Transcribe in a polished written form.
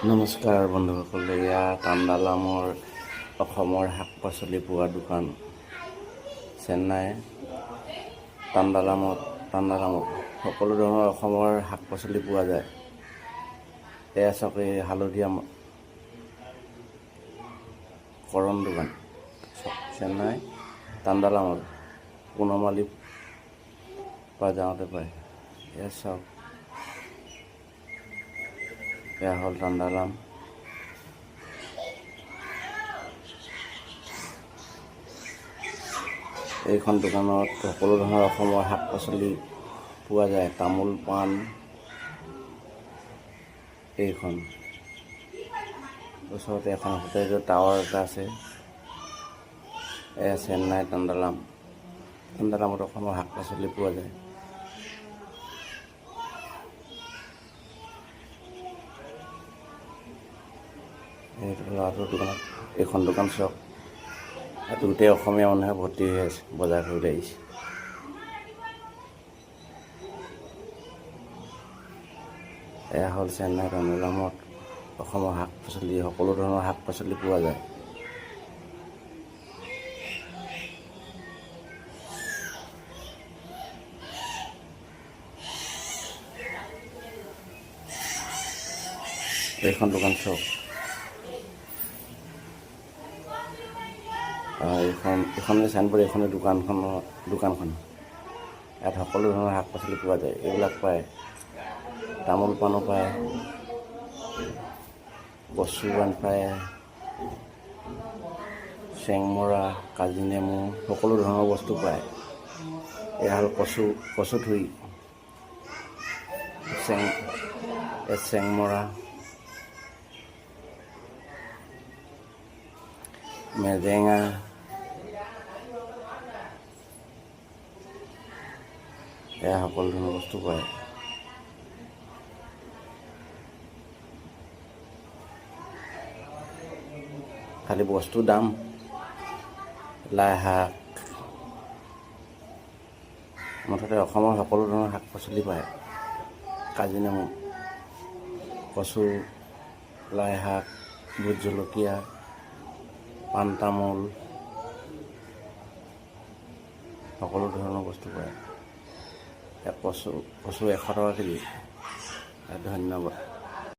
নমস্কাৰ বন্ধুসকল, এয়া তাণ্ডালামৰ অসমৰ শাক পাচলি পোৱা দোকান চেন্নাই তাণ্ডালামত সকলো ধৰণৰ অসমৰ শাক পাচলি পোৱা যায়। এয়া চাওক, এই হালধীয়া কৰণ দোকান চেন্নাই তাণ্ডালামত পুনমালি পৰা যাওঁতে পায়। এয়া চাওক, এয়া হ'ল তাণ্ডালাম। এইখন দোকানত সকলো ধৰণৰ অসমৰ শাক পাচলি পোৱা যায়। তামোল পাণ, এইখন ওচৰতে এখন হোটেলৰ টাৱাৰ এটা আছে। এয়া চেন্নাই তাণ্ডালামত অসমৰ শাক পাচলি পোৱা যায়। এইটো ল'ৰাটোৰ দোকানত, এইখন দোকান চাওক, ইয়াত গোটেই অসমীয়া মানুহে ভৰ্তি হৈ আছে, বজাৰ কৰিবলৈ আহিছে। এয়া হ'ল চেন্নাই তাণ্ডালামত অসমৰ শাক পাচলি, সকলো ধৰণৰ শাক পাচলি পোৱা যায়। এইখন দোকান চাওক, এইখন চাইনবোৰ্ড, এইখনে দোকানখন। ইয়াত সকলো ধৰণৰ শাক পাচলি পোৱা যায়। এইবিলাক পায়, তামোল পাণো পায়, কচু পাণ পায়, চেংমৰা, কাজি নেমু, সকলো ধৰণৰ বস্তু পায়। এয়া হ'ল কচুথুৰি, চেংমৰা, মেজেঙা, এয়া সকলো ধৰণৰ বস্তু পায়। খালি বস্তুৰ দাম। লাই শাক, মুঠতে অসমৰ সকলো ধৰণৰ শাক পাচলি পায়। কাজি নেমু, কচু, লাই শাক, ভোট জলকীয়া, পাণ তামোল, সকলো ধৰণৰ বস্তু পায়। কচু 100 টকা কেজি। ধন্যবাদ।